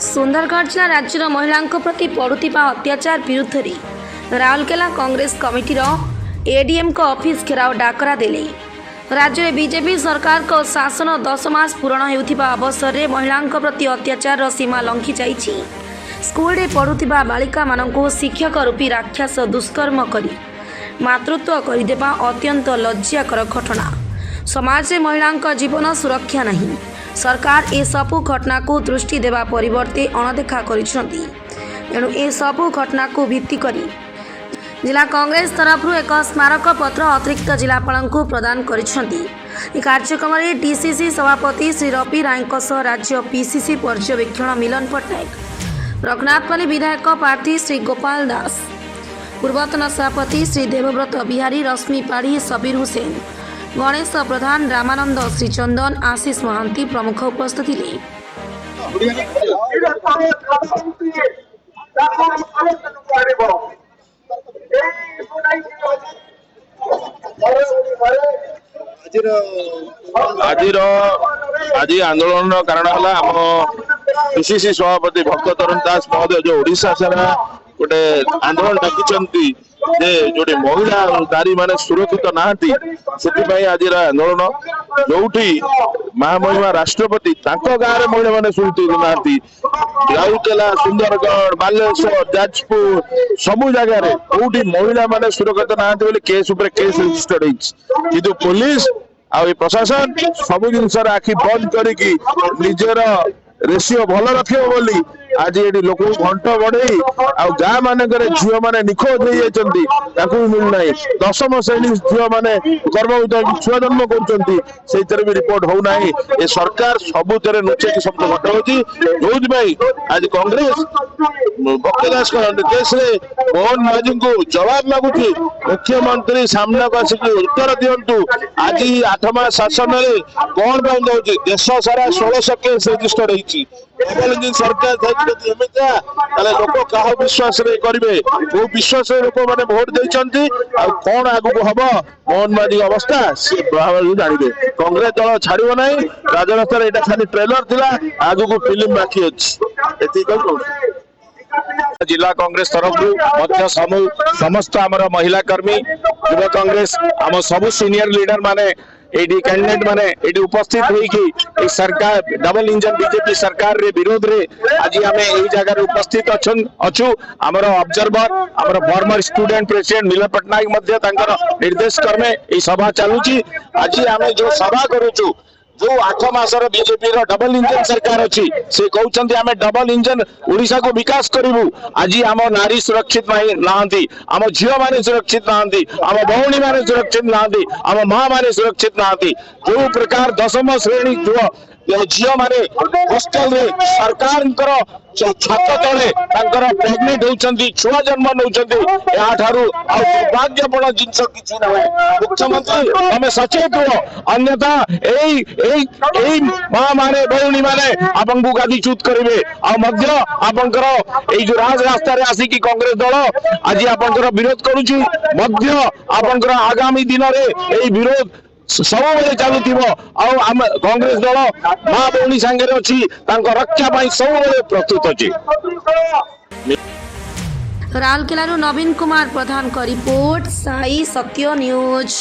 सुंदरगढ़ जिला राज्यर महिला प्रति पड़ुवा अत्याचार विरुद्ध में राउरकेला कांग्रेस कमिटी एडीएम को ऑफिस घेराव डाकरा देले। राज्य में बीजेपी सरकार को शासन 10 मास पूरण होता अवसर में महिला प्रति अत्याचार सीमा लंघी जाइछि। स्कूल रे पढ़ुवा बालिका मानक शिक्षक रूपी राक्षस दुष्कर्म करी मातृत्व करदेवा अत्यंत लज्जाकर घटना। समाज में महिला जीवन सुरक्षा नहीं। सरकार ए सबु घटना को दृष्टि देवा परिवर्ते अणदेखा करिसेंती। एणु ए सबु घटना को भित्ति करी जिला कांग्रेस तरफ एक स्मारक पत्र अतिरिक्त जिलापाल को प्रदान करिसेंती। कार्यक्रम में डीसीसी सभापति श्री रवि राय राज्य पीसीसी पर्यवेक्षण मिलन पट्टनायक, रघुनाथपल्ली विधायक प्रार्थी श्री गोपाल दास, पूर्वतन सभापति श्री देवव्रत बिहारी, रश्मि पाढ़ी, सबीर हुसैन, गणेश प्रधान, रामानंद श्रीचंदन, आशीष महांती प्रमुख उपस्थित थे। आज आंदोलन कारण है पीसीसी सभापति भक्त तरुण दास महोदय जो ओडिशा सारा गोटे आंदोलन डाकी जोटी महिला नारी माने सुरक्षित नहांती से आज आंदोलन जो महामहिमा राष्ट्रपति गाँव में महिला मैंने सुरक्षित नहांती। राउरकेला, सुंदरगढ़, बालेश्वर, जाजपुर सबु जगह कौटी महिला मैंने सुरक्षित नहांती बोले केस उपर केस रजिस्टर्ड किंतु पुलिस आ प्रशासन सब जिन आखि बंद करके निजर रेशियो भल रखे बोली आज ये लोक घंट बढ़े गाँ मानक झील मैंने निखोज हो जाती मिलना। 10म श्रेणी झील मैंने गर्भवती छुआ जन्म कर रिपोर्ट होना। ये सरकार सबुतर नुचे शब्द घटाऊँगी जो आज कांग्रेस भक्तदास केस मोहन माझी को जवाब मागुची। मुख्यमंत्री सामना को आसिक उत्तर दिंतु आज 8 मास शासन में कौन बंद हो देश सारा 1600 केस रजिस्टर्ड होती। सरकार लोक क्या विश्वास करेंगे वो विश्वास लोक मैंने भोट देती कौन आगू हम मोहन माझी अवस्था सी जानवे। कांग्रेस दल छाड़ ना राजरास्तार यहाँ खाली ट्रेलर थिला आगू फिल्म बाकी अच्छी जिला कांग्रेस तरफ समस्त आमर महिला कर्मी युवा कांग्रेस आम सबु सीनियर लीडर माने एडी कैंडिडेट माने एडी उपस्थित होई सरकार डबल इंजन बीजेपी सरकार रे विरोध रे आज आमे एही जगह उपस्थित अछु। आमर ऑब्जर्वर आमर फॉर्मर स्टूडेंट प्रेसिडेंट मिलन पट्टनायक मध्य तांकर निर्देश क्रमे एही सभा चालुची। आज आमे जो सभा करूछु जो 8 मासर बीजेपी डबल इंजन सरकार अच्छी से कहते आम डबल इंजन ओडिशा को विकास करूँ। आज आम नारी सुरक्षित नहांती, आम झील माने सुरक्षित नहांती, आम भौणी माने सुरक्षित नहांती, आम माँ माने सुरक्षित नहांती। जो प्रकार 10म श्रेणी जो झील माने हॉस्टल रे सरकार छात तले प्रेगनेंट होती छुआ जन्म नौ दुर्भाग्यपूर्ण जिनस कि मुख्यमंत्री तमें सचेत हो अन्यथा माँ माने भौणी माने आपको गादीच्युत करेंगे जो राजरास्ता आसिक कांग्रेस दल आज आप विरोध करुच्ची आगामी दिन में विरोध सब चलुव कांग्रेस दल माँ भौणी सांगे अच्छी रक्षा सब प्रस्तुत अच्छी। राउरकेला नवीन कुमार प्रधान का रिपोर्ट साई सत्य न्यूज।